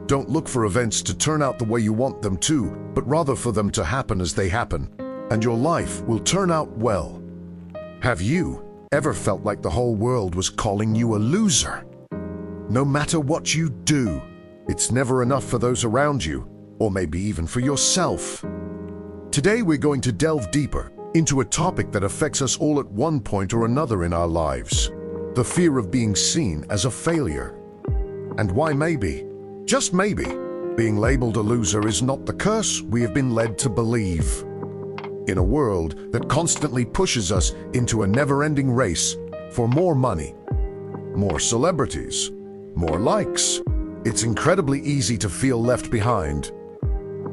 Don't look for events to turn out the way you want them to, but rather for them to happen as they happen, and your life will turn out well. Have you ever felt like the whole world was calling you a loser? No matter what you do, it's never enough for those around you, or maybe even for yourself. Today we're going to delve deeper into a topic that affects us all at one point or another in our lives: the fear of being seen as a failure. And why maybe, just maybe, being labeled a loser is not the curse we have been led to believe. In a world that constantly pushes us into a never-ending race for more money, more celebrities, more likes, it's incredibly easy to feel left behind.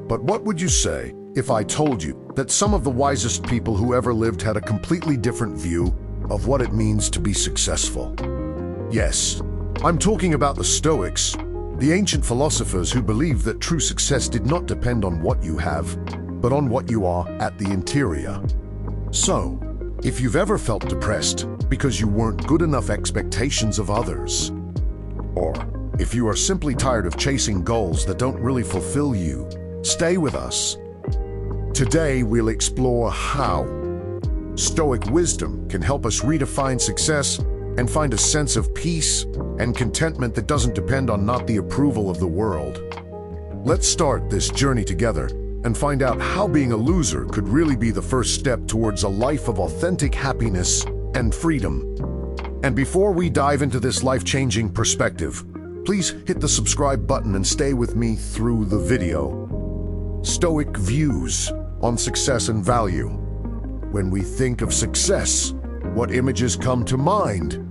But what would you say if I told you that some of the wisest people who ever lived had a completely different view of what it means to be successful? Yes, I'm talking about the Stoics, the ancient philosophers who believed that true success did not depend on what you have, but on what you are at the interior. So, if you've ever felt depressed because you weren't good enough expectations of others, or if you are simply tired of chasing goals that don't really fulfill you, stay with us. Today we'll explore how Stoic wisdom can help us redefine success and find a sense of peace and contentment that doesn't depend on not the approval of the world. Let's start this journey together and find out how being a loser could really be the first step towards a life of authentic happiness and freedom. And before we dive into this life-changing perspective, please hit the subscribe button and stay with me through the video. Stoic views on success and value. When we think of success, what images come to mind?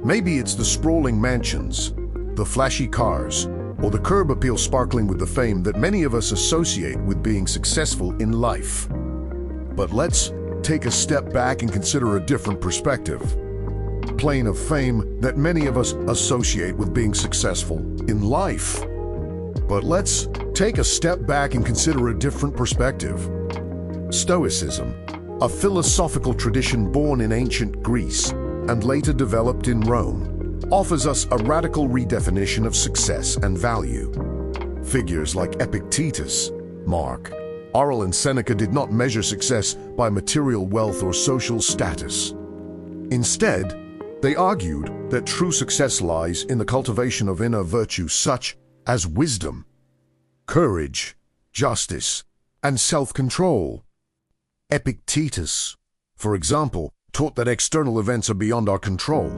Maybe it's the sprawling mansions, the flashy cars, or the curb appeal sparkling with the fame that many of us associate with being successful in life. But let's take a step back and consider a different perspective. Plane of fame that many of us associate with being successful in life. But let's take a step back and consider a different perspective. Stoicism, a philosophical tradition born in ancient Greece and later developed in Rome, offers us a radical redefinition of success and value. Figures like Epictetus, Mark Aurelius, and Seneca did not measure success by material wealth or social status. Instead, they argued that true success lies in the cultivation of inner virtues such as wisdom, courage, justice, and self-control. Epictetus, for example, taught that external events are beyond our control,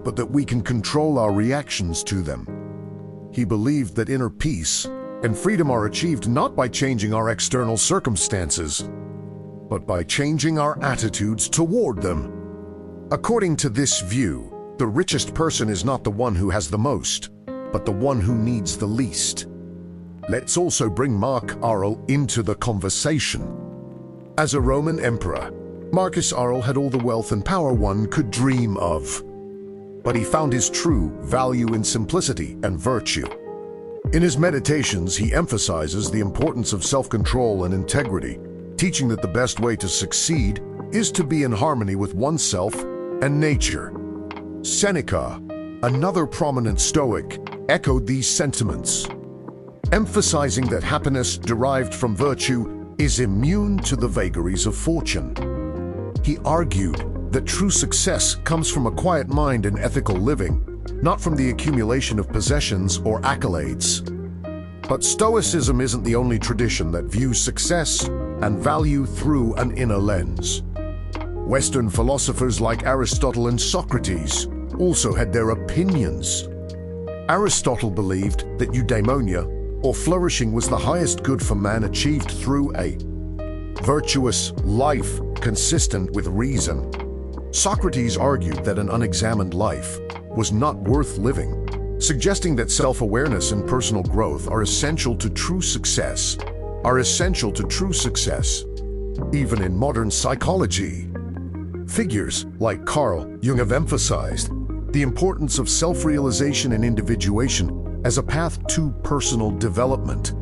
but that we can control our reactions to them. He believed that inner peace and freedom are achieved not by changing our external circumstances, but by changing our attitudes toward them. According to this view, the richest person is not the one who has the most, but the one who needs the least. Let's also bring Mark Aurelius into the conversation. As a Roman emperor, Marcus Aurelius had all the wealth and power one could dream of. But he found his true value in simplicity and virtue. In his meditations, he emphasizes the importance of self-control and integrity, teaching that the best way to succeed is to be in harmony with oneself and nature. Seneca, another prominent Stoic, echoed these sentiments, emphasizing that happiness derived from virtue is immune to the vagaries of fortune. He argued that true success comes from a quiet mind and ethical living, not from the accumulation of possessions or accolades. But Stoicism isn't the only tradition that views success and value through an inner lens. Western philosophers like Aristotle and Socrates also had their opinions. Aristotle believed that eudaimonia, or flourishing, was the highest good for man achieved through a virtuous life consistent with reason. Socrates argued that an unexamined life was not worth living, suggesting that self-awareness and personal growth are essential to true success, even in modern psychology. Figures like Carl Jung have emphasized the importance of self-realization and individuation as a path to personal development.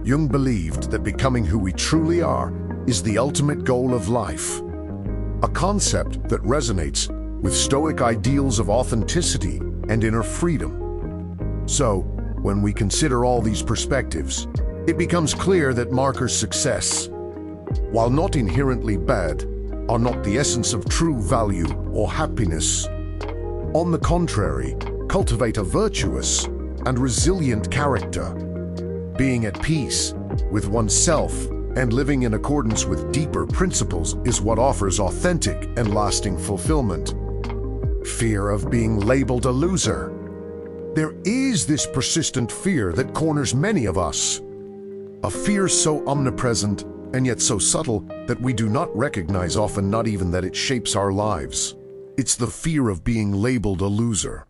Jung believed that becoming who we truly are is the ultimate goal of life, a concept that resonates with Stoic ideals of authenticity and inner freedom. So, When we consider all these perspectives, it becomes clear that markers success, while not inherently bad, are not the essence of true value or happiness. On the contrary, cultivate a virtuous and resilient character. Being at peace with oneself and living in accordance with deeper principles is what offers authentic and lasting fulfillment. Fear of being labeled a loser. There is this persistent fear that corners many of us. A fear so omnipresent and yet so subtle that we do not recognize, often not even that it shapes our lives. It's the fear of being labeled a loser.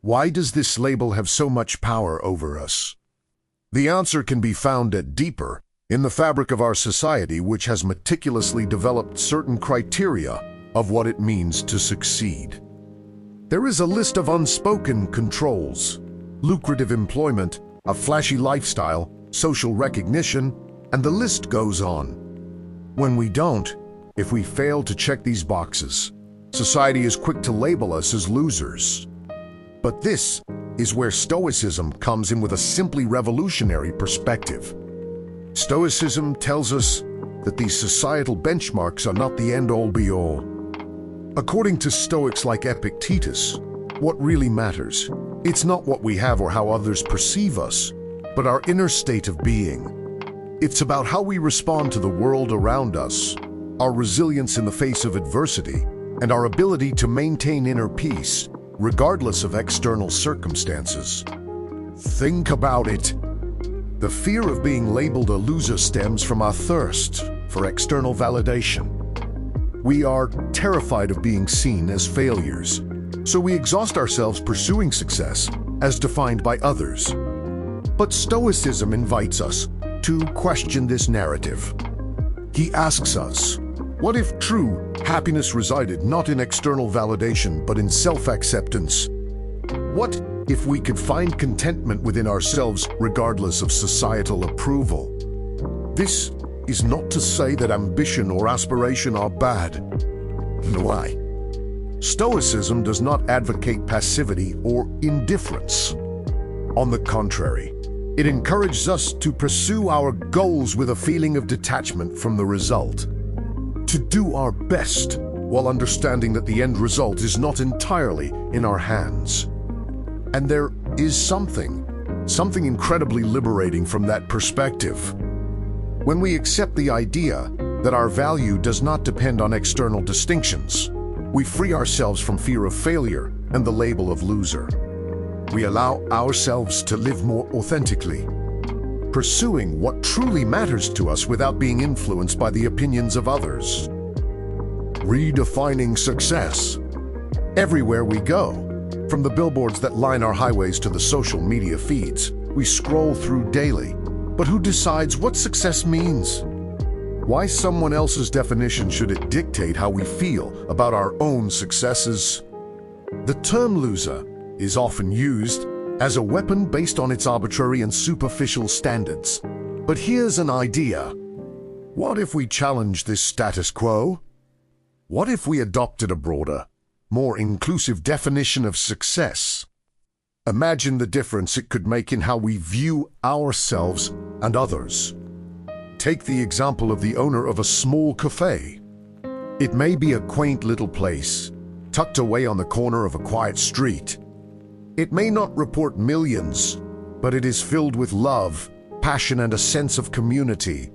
Why does this label have so much power over us? The answer can be found at deeper in the fabric of our society, which has meticulously developed certain criteria of what it means to succeed. There is a list of unspoken controls: lucrative employment, a flashy lifestyle, social recognition, and the list goes on. When we don't, if we fail to check these boxes, society is quick to label us as losers. But this is where Stoicism comes in with a simply revolutionary perspective. Stoicism tells us that these societal benchmarks are not the end-all be-all. According to Stoics like Epictetus, what really matters, it's not what we have or how others perceive us, but our inner state of being. It's about how we respond to the world around us, our resilience in the face of adversity, and our ability to maintain inner peace, regardless of external circumstances. Think about it. The fear of being labeled a loser stems from our thirst for external validation. We are terrified of being seen as failures, so we exhaust ourselves pursuing success as defined by others. But Stoicism invites us to question this narrative. He asks us, what if true happiness resided not in external validation but in self-acceptance? What if we could find contentment within ourselves regardless of societal approval? This is not to say that ambition or aspiration are bad. Why? Stoicism does not advocate passivity or indifference. On the contrary, it encourages us to pursue our goals with a feeling of detachment from the result, to do our best while understanding that the end result is not entirely in our hands. And there is something incredibly liberating from that perspective. When we accept the idea that our value does not depend on external distinctions, we free ourselves from fear of failure and the label of loser. We allow ourselves to live more authentically, pursuing what truly matters to us without being influenced by the opinions of others. Redefining success. Everywhere we go, from the billboards that line our highways to the social media feeds we scroll through daily, but who decides what success means? Why someone else's definition should it dictate how we feel about our own successes? The term loser is often used as a weapon based on its arbitrary and superficial standards. But here's an idea. What if we challenge this status quo? What if we adopted a broader, more inclusive definition of success? Imagine the difference it could make in how we view ourselves and others. Take the example of the owner of a small cafe. It may be a quaint little place, tucked away on the corner of a quiet street. It may not report millions, but it is filled with love, passion, and a sense of community.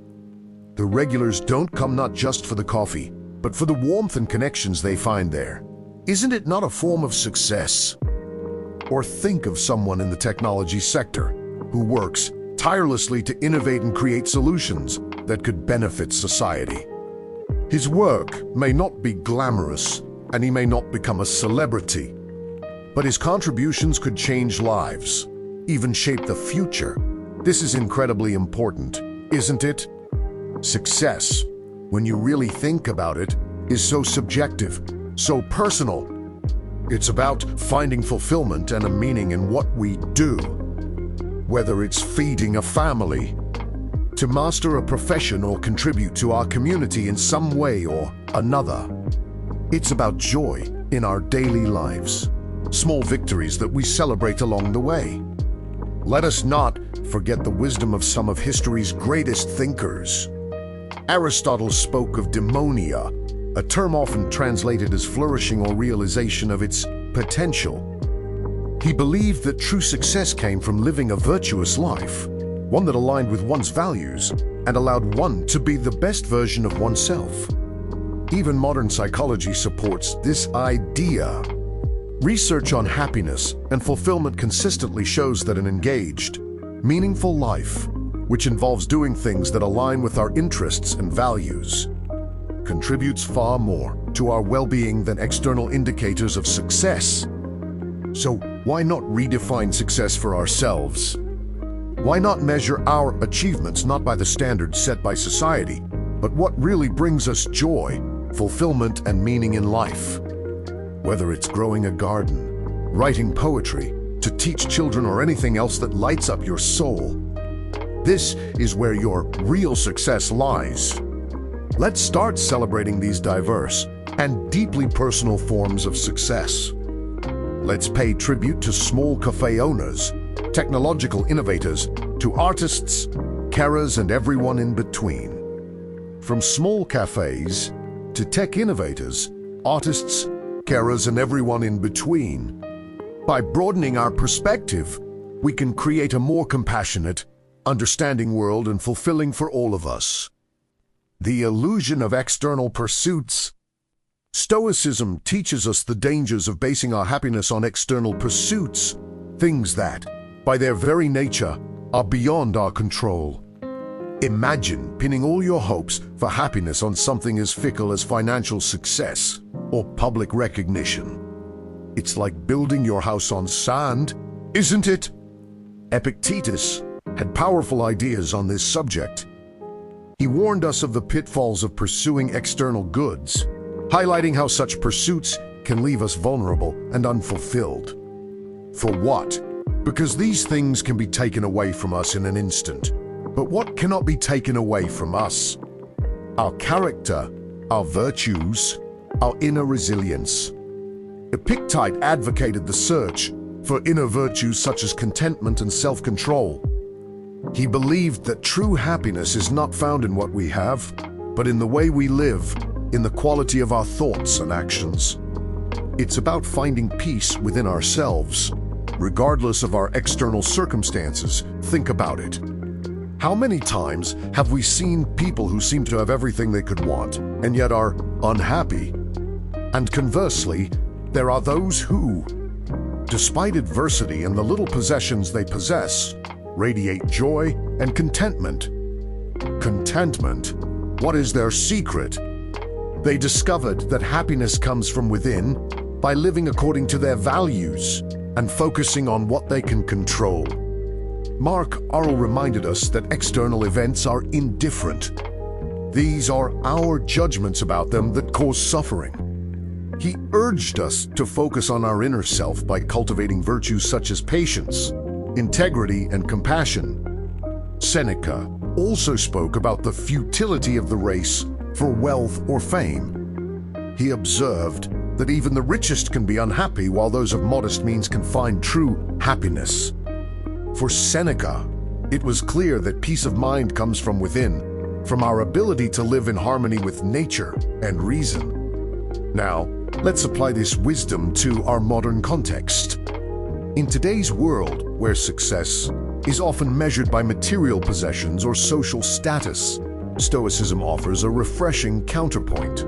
The regulars don't come not just for the coffee, but for the warmth and connections they find there. Isn't it not a form of success? Or think of someone in the technology sector who works tirelessly to innovate and create solutions that could benefit society. His work may not be glamorous, and he may not become a celebrity, but his contributions could change lives, even shape the future. This is incredibly important, isn't it? Success, when you really think about it, is so subjective, so personal. It's about finding fulfillment and a meaning in what we do. Whether it's feeding a family, to master a profession, or contribute to our community in some way or another. It's about joy in our daily lives, small victories that we celebrate along the way. Let us not forget the wisdom of some of history's greatest thinkers. Aristotle spoke of daimonia, a term often translated as flourishing or realization of its potential. He believed that true success came from living a virtuous life, one that aligned with one's values and allowed one to be the best version of oneself. Even modern psychology supports this idea. Research on happiness and fulfillment consistently shows that an engaged, meaningful life, which involves doing things that align with our interests and values, contributes far more to our well-being than external indicators of success. So why not redefine success for ourselves? Why not measure our achievements not by the standards set by society, but what really brings us joy, fulfillment, and meaning in life? Whether it's growing a garden, writing poetry, to teach children, or anything else that lights up your soul, this is where your real success lies. Let's start celebrating these diverse and deeply personal forms of success. Let's pay tribute to small cafe owners, technological innovators, to artists, carers, and everyone in between. From small cafes to tech innovators, artists, carers, and everyone in between. By broadening our perspective, we can create a more compassionate, understanding world and fulfilling for all of us. The illusion of external pursuits. Stoicism teaches us the dangers of basing our happiness on external pursuits, things that, by their very nature, are beyond our control. Imagine pinning all your hopes for happiness on something as fickle as financial success or public recognition. It's like building your house on sand, isn't it? Epictetus had powerful ideas on this subject. He warned us of the pitfalls of pursuing external goods, highlighting how such pursuits can leave us vulnerable and unfulfilled. For what? Because these things can be taken away from us in an instant. But what cannot be taken away from us? Our character, our virtues, our inner resilience. Epictetus advocated the search for inner virtues such as contentment and self-control. He believed that true happiness is not found in what we have, but in the way we live, in the quality of our thoughts and actions. It's about finding peace within ourselves, regardless of our external circumstances. Think about it. How many times have we seen people who seem to have everything they could want, and yet are unhappy? And conversely, there are those who, despite adversity and the little possessions they possess, radiate joy and contentment. Contentment. What is their secret? They discovered that happiness comes from within by living according to their values and focusing on what they can control. Mark Aurel reminded us that external events are indifferent. These are our judgments about them that cause suffering. He urged us to focus on our inner self by cultivating virtues such as patience, integrity, and compassion. Seneca also spoke about the futility of the race for wealth or fame. He observed that even the richest can be unhappy, while those of modest means can find true happiness. For Seneca, it was clear that peace of mind comes from within, from our ability to live in harmony with nature and reason. Now, let's apply this wisdom to our modern context. In today's world, where success is often measured by material possessions or social status, Stoicism offers a refreshing counterpoint.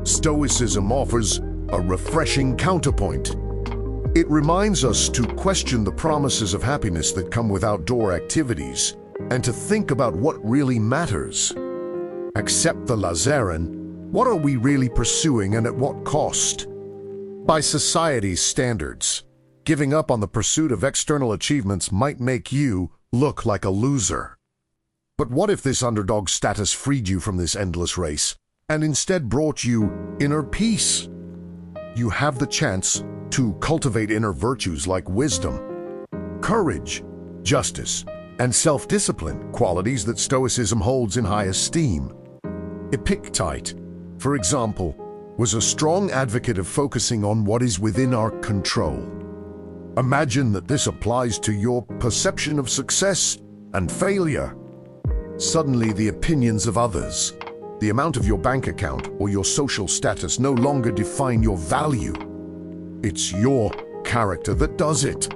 Stoicism offers a refreshing counterpoint. It reminds us to question the promises of happiness that come with outdoor activities and to think about what really matters. Accept the Lazarin. What are we really pursuing and at what cost? By society's standards, giving up on the pursuit of external achievements might make you look like a loser. But what if this underdog status freed you from this endless race and instead brought you inner peace? You have the chance to cultivate inner virtues like wisdom, courage, justice, and self-discipline, qualities that Stoicism holds in high esteem. Epictetus, for example, was a strong advocate of focusing on what is within our control. Imagine that this applies to your perception of success and failure. Suddenly, the opinions of others, the amount of your bank account, or your social status no longer define your value. It's your character that does it.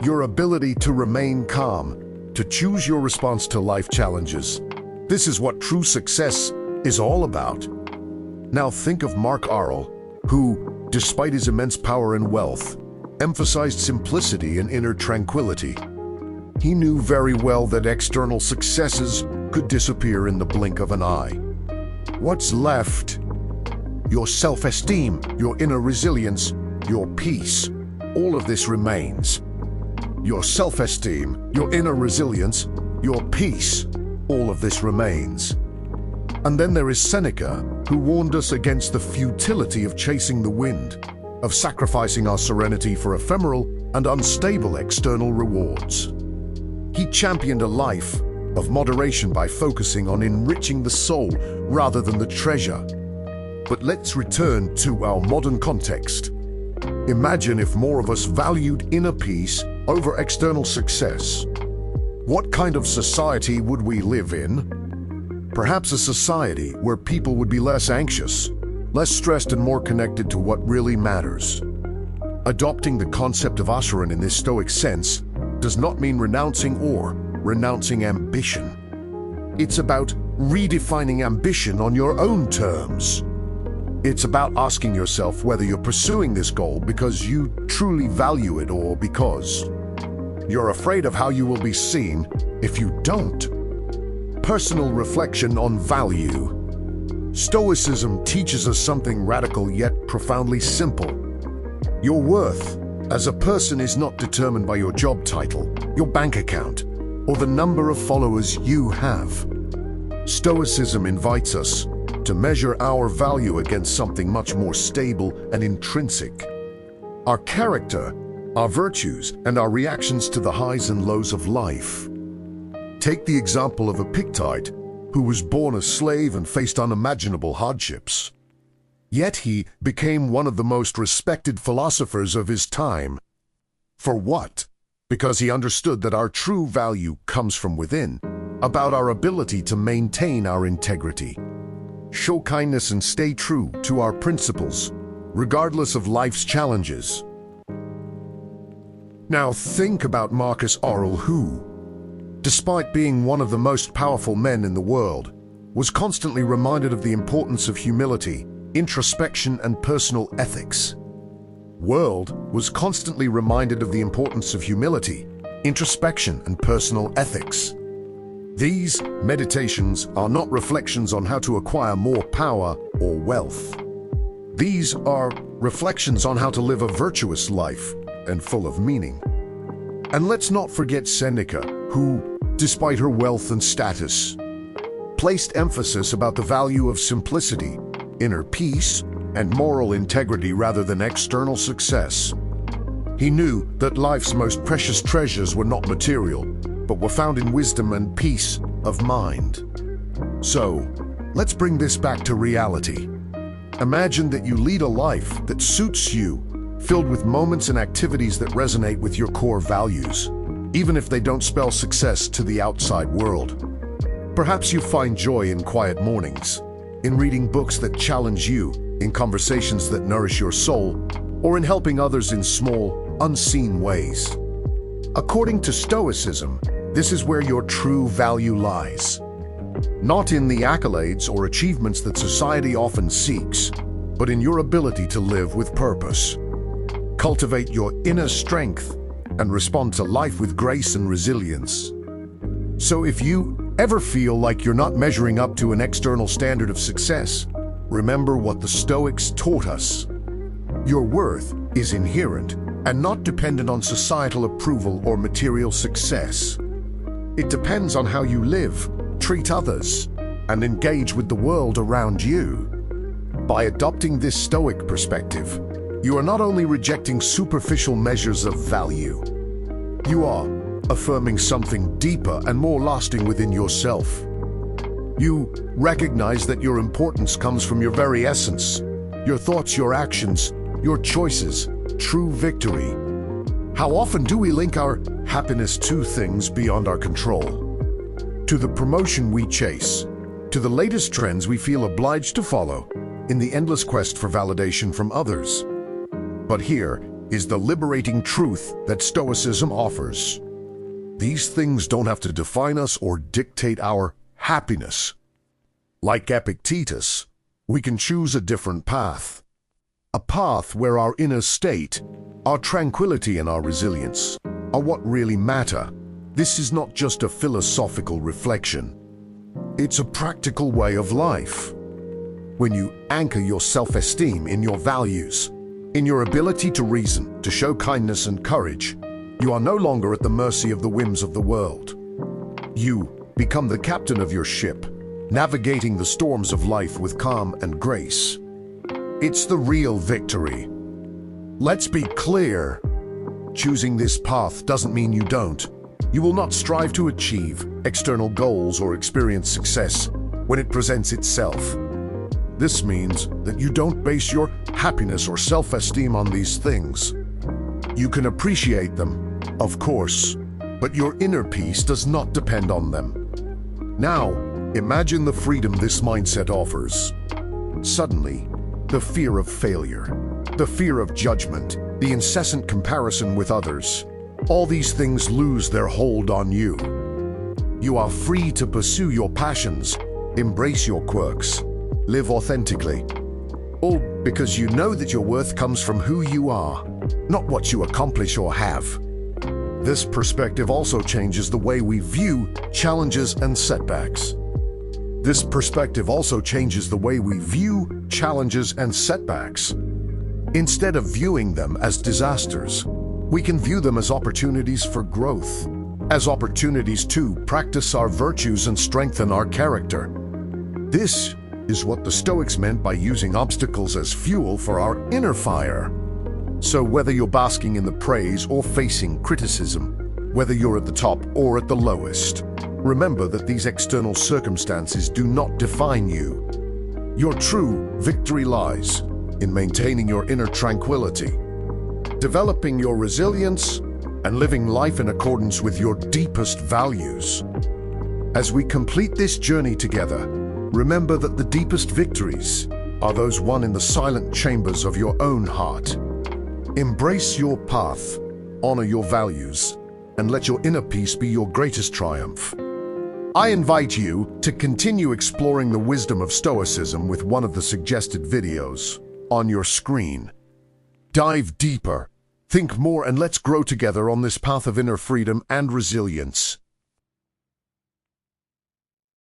Your ability to remain calm, to choose your response to life challenges. This is what true success is all about. Now think of Mark Aurel, who, despite his immense power and wealth, emphasized simplicity and inner tranquility. He knew very well that external successes could disappear in the blink of an eye. What's left? Your self-esteem, your inner resilience, your peace. All of this remains. Your self-esteem, your inner resilience, your peace. All of this remains. And then there is Seneca, who warned us against the futility of chasing the wind, of sacrificing our serenity for ephemeral and unstable external rewards. He championed a life of moderation by focusing on enriching the soul rather than the treasure. But let's return to our modern context. Imagine if more of us valued inner peace over external success. What kind of society would we live in? Perhaps a society where people would be less anxious, less stressed, and more connected to what really matters. Adopting the concept of asuran in this Stoic sense does not mean renouncing ambition. It's about redefining ambition on your own terms. It's about asking yourself whether you're pursuing this goal because you truly value it or because you're afraid of how you will be seen if you don't. Personal reflection on value. Stoicism teaches us something radical yet profoundly simple. Your worth as a person is not determined by your job title, your bank account, or the number of followers you have. Stoicism invites us to measure our value against something much more stable and intrinsic. Our character, our virtues, and our reactions to the highs and lows of life. Take the example of Epictetus, who was born a slave and faced unimaginable hardships. Yet he became one of the most respected philosophers of his time. For what? Because he understood that our true value comes from within, about our ability to maintain our integrity. Show kindness and stay true to our principles, regardless of life's challenges. Now think about Marcus Aurel, who, despite being one of the most powerful men in the world, was constantly reminded of the importance of humility, introspection, and personal ethics. World was constantly reminded of the importance of humility, introspection, and personal ethics. These meditations are not reflections on how to acquire more power or wealth. These are reflections on how to live a virtuous life and full of meaning. And let's not forget Seneca, who, despite her wealth and status, placed emphasis about the value of simplicity, inner peace, and moral integrity rather than external success. He knew that life's most precious treasures were not material, but were found in wisdom and peace of mind. So, let's bring this back to reality. Imagine that you lead a life that suits you, filled with moments and activities that resonate with your core values, even if they don't spell success to the outside world. Perhaps you find joy in quiet mornings, in reading books that challenge you, in conversations that nourish your soul, or in helping others in small, unseen ways. According to Stoicism, this is where your true value lies. Not in the accolades or achievements that society often seeks, but in your ability to live with purpose. Cultivate your inner strength and respond to life with grace and resilience. So if you ever feel like you're not measuring up to an external standard of success, remember what the Stoics taught us. Your worth is inherent and not dependent on societal approval or material success. It depends on how you live, treat others, and engage with the world around you. By adopting this Stoic perspective, you are not only rejecting superficial measures of value, you are affirming something deeper and more lasting within yourself. You recognize that your importance comes from your very essence, your thoughts, your actions, your choices, true victory. How often do we link our happiness to things beyond our control? To the promotion we chase, to the latest trends we feel obliged to follow, in the endless quest for validation from others. But here is the liberating truth that Stoicism offers. These things don't have to define us or dictate our happiness. Like Epictetus, we can choose a different path. A path where our inner state, our tranquility and our resilience are what really matter. This is not just a philosophical reflection. It's a practical way of life. When you anchor your self-esteem in your values, in your ability to reason, to show kindness and courage, you are no longer at the mercy of the whims of the world. You become the captain of your ship, navigating the storms of life with calm and grace. It's the real victory. Let's be clear. Choosing this path doesn't mean you don't. You will not strive to achieve external goals or experience success when it presents itself. This means that you don't base your happiness or self-esteem on these things. You can appreciate them, of course, but your inner peace does not depend on them. Now, imagine the freedom this mindset offers. Suddenly, the fear of failure, the fear of judgment, the incessant comparison with others, all these things lose their hold on you. You are free to pursue your passions, embrace your quirks, live authentically. All because you know that your worth comes from who you are, not what you accomplish or have. This perspective also changes the way we view challenges and setbacks. Instead of viewing them as disasters, we can view them as opportunities for growth, as opportunities to practice our virtues and strengthen our character. This is what the Stoics meant by using obstacles as fuel for our inner fire. So whether you're basking in the praise or facing criticism, whether you're at the top or at the lowest, remember that these external circumstances do not define you. Your true victory lies in maintaining your inner tranquility, developing your resilience, and living life in accordance with your deepest values. As we complete this journey together, remember that the deepest victories are those won in the silent chambers of your own heart. Embrace your path, honor your values, and let your inner peace be your greatest triumph. I invite you to continue exploring the wisdom of Stoicism with one of the suggested videos on your screen. Dive deeper, think more, and let's grow together on this path of inner freedom and resilience.